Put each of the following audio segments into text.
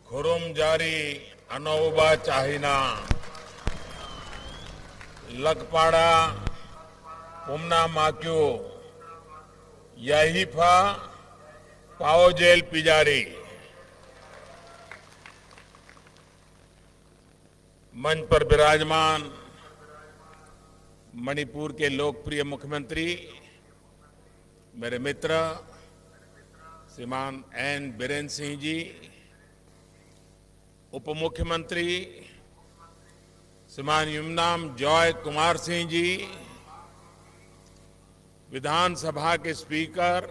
खुरुमजारी अनौबा चाहिना लगपाड़ा पुमना माक्यू याहिफा पाओजेल पिजारी। मंच पर विराजमान मणिपुर के लोकप्रिय मुख्यमंत्री मेरे मित्र श्रीमान एन बीरेन सिंह जी, उप मुख्यमंत्री श्रीमान युमनाम जॉय कुमार सिंह जी, विधानसभा के स्पीकर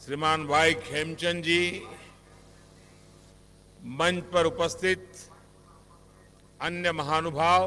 श्रीमान वाई खेमचंद जी, मंच पर उपस्थित अन्य महानुभाव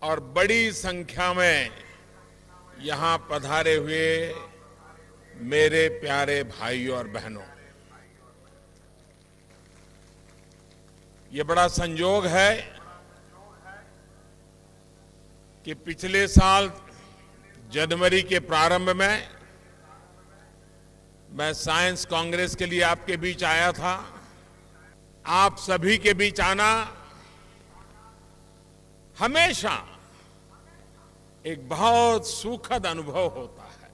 और बड़ी संख्या में यहां पधारे हुए मेरे प्यारे भाइयों और बहनों, ये बड़ा संयोग है कि पिछले साल जनवरी के प्रारंभ में मैं साइंस कांग्रेस के लिए आपके बीच आया था। आप सभी के बीच आना हमेशा एक बहुत सुखद अनुभव होता है।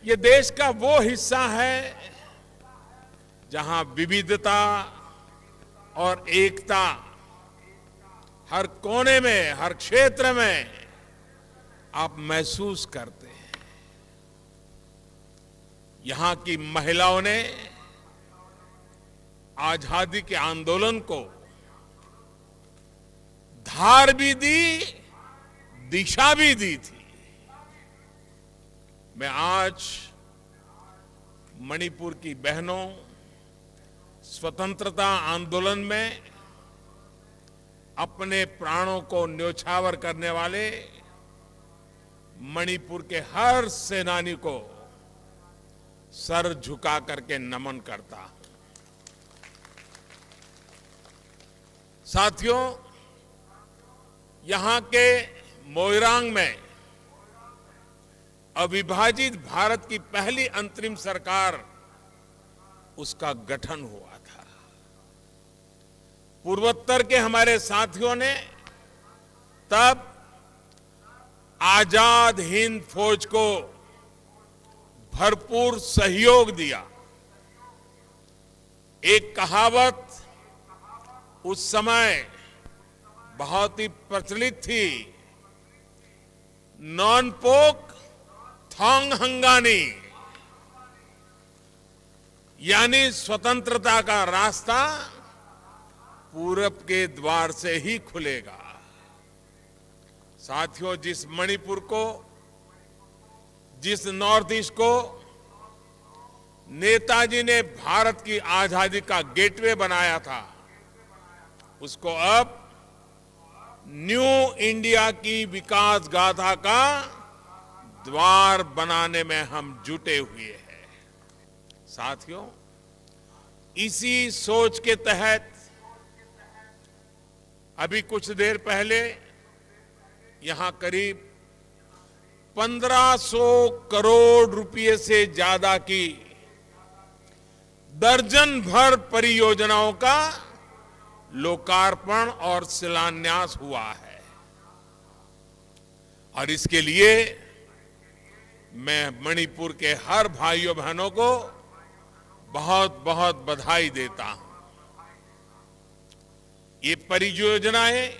ये देश का वो हिस्सा है जहां विविधता और एकता हर कोने में, हर क्षेत्र में आप महसूस करते हैं। यहां की महिलाओं ने आजादी के आंदोलन को धार भी दी, दिशा भी दी थी। मैं आज मणिपुर की बहनों, स्वतंत्रता आंदोलन में अपने प्राणों को न्योछावर करने वाले मणिपुर के हर सेनानी को सर झुका करके नमन करता हूं। साथियों, यहां के मोइरांग में अविभाजित भारत की पहली अंतरिम सरकार, उसका गठन हुआ था। पूर्वोत्तर के हमारे साथियों ने तब आजाद हिंद फौज को भरपूर सहयोग दिया। एक कहावत उस समय बहुत ही प्रचलित थी, नॉन पोक थोंग हंगानी, यानी स्वतंत्रता का रास्ता पूरब के द्वार से ही खुलेगा। साथियों, जिस मणिपुर को, जिस नॉर्थ ईस्ट को नेताजी ने भारत की आजादी का गेटवे बनाया था, उसको अब न्यू इंडिया की विकास गाथा का द्वार बनाने में हम जुटे हुए हैं। साथियों, इसी सोच के तहत अभी कुछ देर पहले यहां करीब 1500 करोड़ रुपए से ज्यादा की दर्जन भर परियोजनाओं का लोकार्पण और शिलान्यास हुआ है। और इसके लिए मैं मणिपुर के हर भाइयों बहनों को बहुत बहुत बधाई देता हूं। ये परियोजनाएं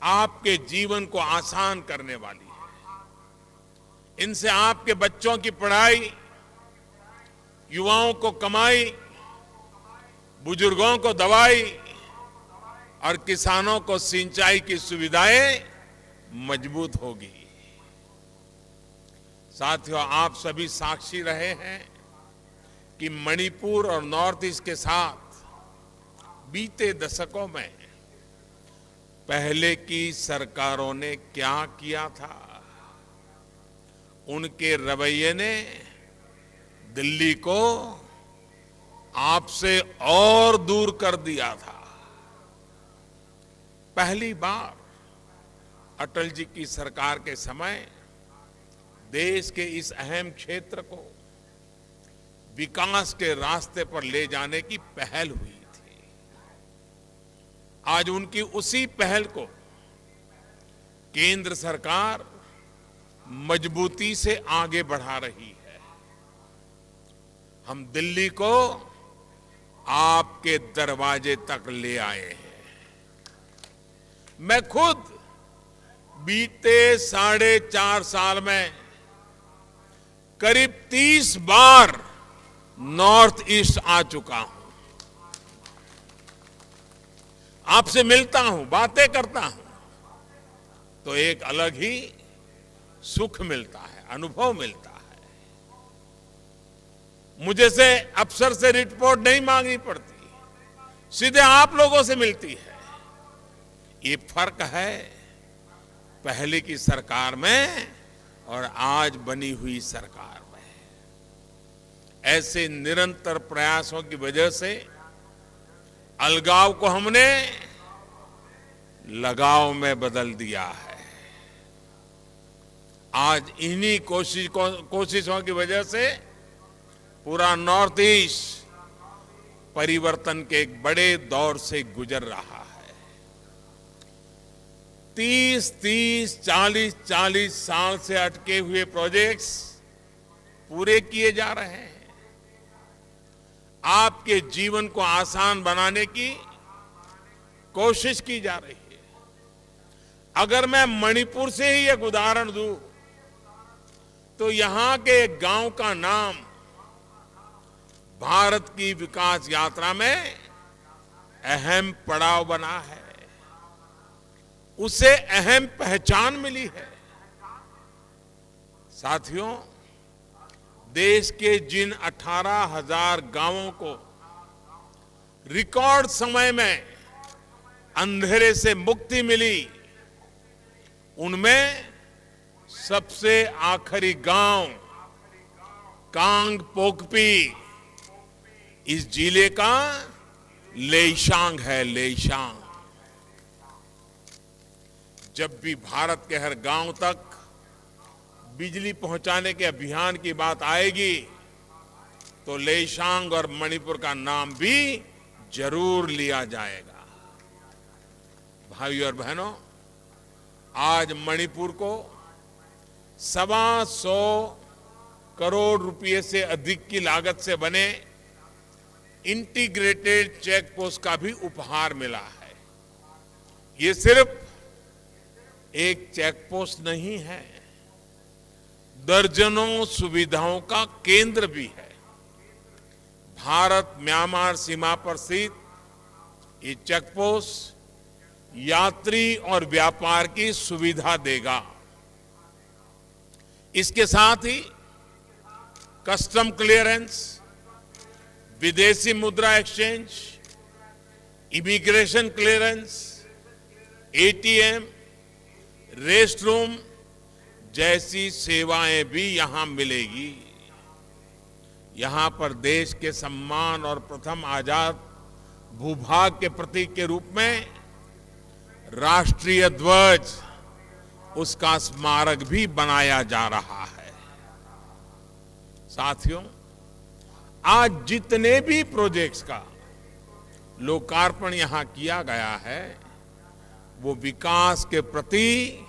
आपके जीवन को आसान करने वाली है। इनसे आपके बच्चों की पढ़ाई, युवाओं को कमाई, बुजुर्गों को दवाई और किसानों को सिंचाई की सुविधाएं मजबूत होगी। साथियों, आप सभी साक्षी रहे हैं कि मणिपुर और नॉर्थ ईस्ट के साथ बीते दशकों में पहले की सरकारों ने क्या किया था। उनके रवैये ने दिल्ली को आपसे और दूर कर दिया था। पहली बार अटल जी की सरकार के समय देश के इस अहम क्षेत्र को विकास के रास्ते पर ले जाने की पहल हुई थी। आज उनकी उसी पहल को केंद्र सरकार मजबूती से आगे बढ़ा रही है। हम दिल्ली को आपके दरवाजे तक ले आए हैं। मैं खुद बीते 4.5 साल में करीब 30 बार नॉर्थ ईस्ट आ चुका हूं। आपसे मिलता हूं, बातें करता हूं, तो एक अलग ही सुख मिलता है, अनुभव मिलता है। मुझे से अफसर से रिपोर्ट नहीं मांगनी पड़ती, सीधे आप लोगों से मिलती है। ये फर्क है पहले की सरकार में और आज बनी हुई सरकार में। ऐसे निरंतर प्रयासों की वजह से अलगाव को हमने लगाव में बदल दिया है। आज इन्हीं कोशिशों की वजह से पूरा नॉर्थ ईस्ट परिवर्तन के एक बड़े दौर से गुजर रहा है। 30 40 साल से अटके हुए प्रोजेक्ट्स पूरे किए जा रहे हैं। आपके जीवन को आसान बनाने की कोशिश की जा रही है। अगर मैं मणिपुर से ही एक उदाहरण दूं, तो यहां के एक गांव का नाम भारत की विकास यात्रा में अहम पड़ाव बना है। उसे अहम पहचान मिली है। साथियों, देश के जिन 18,000 गांवों को रिकॉर्ड समय में अंधेरे से मुक्ति मिली, उनमें सबसे आखिरी गांव कांग पोकपी इस जिले का लेइशांग है। लेइशांग। जब भी भारत के हर गांव तक बिजली पहुंचाने के अभियान की बात आएगी, तो लेइशांग और मणिपुर का नाम भी जरूर लिया जाएगा। भाइयों और बहनों, आज मणिपुर को 125 करोड़ रुपए से अधिक की लागत से बने इंटीग्रेटेड चेक पोस्ट का भी उपहार मिला है। ये सिर्फ एक चेक पोस्ट नहीं है, दर्जनों सुविधाओं का केंद्र भी है। भारत म्यांमार सीमा पर स्थित ये चेक पोस्ट यात्री और व्यापार की सुविधा देगा। इसके साथ ही कस्टम क्लियरेंस, विदेशी मुद्रा exchange, immigration clearance, ATM, rest room जैसी सेवाएं भी यहां मिलेगी। यहां पर देश के सम्मान और प्रथम आजाद भूभाग के प्रतीक के रूप में राष्ट्रीय ध्वज, उसका स्मारक भी बनाया जा रहा है। साथियों, आज जितने भी प्रोजेक्ट्स का लोकार्पण यहां किया गया है, वो विकास के प्रति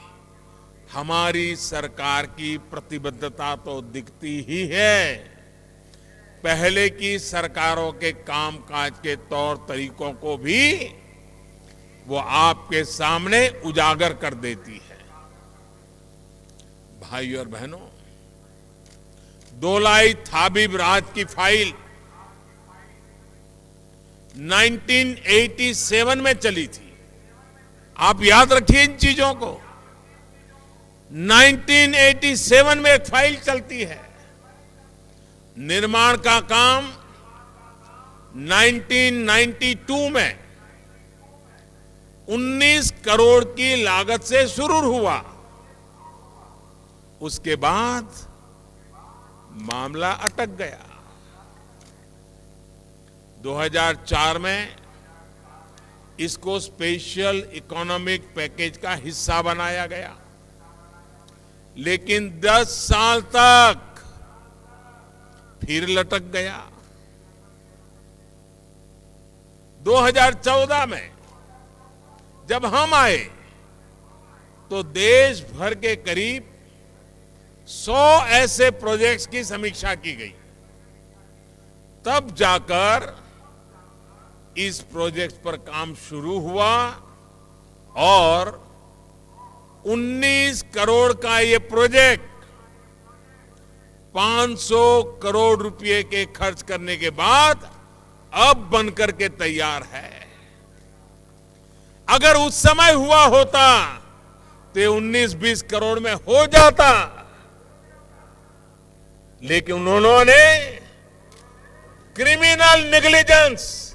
हमारी सरकार की प्रतिबद्धता तो दिखती ही है, पहले की सरकारों के कामकाज के तौर तरीकों को भी वो आपके सामने उजागर कर देती है। भाइयों और बहनों, दोलाई थाबिब राज की फाइल 1987 में चली थी। आप याद रखिए इन चीजों को। 1987 में एक फाइल चलती है। निर्माण का काम 1992 में 19 करोड़ की लागत से शुरू हुआ। उसके बाद मामला अटक गया। 2004 में इसको स्पेशल इकोनॉमिक पैकेज का हिस्सा बनाया गया, लेकिन 10 साल तक फिर लटक गया। 2014 में जब हम आए तो देश भर के करीब 100 ऐसे प्रोजेक्ट्स की समीक्षा की गई। तब जाकर इस प्रोजेक्ट पर काम शुरू हुआ और 19 करोड़ का ये प्रोजेक्ट 500 करोड़ रुपए के खर्च करने के बाद अब बनकर के तैयार है। अगर उस समय हुआ होता तो 19-20 करोड़ में हो जाता, लेकिन उन्होंने क्रिमिनल नेग्लिजेंस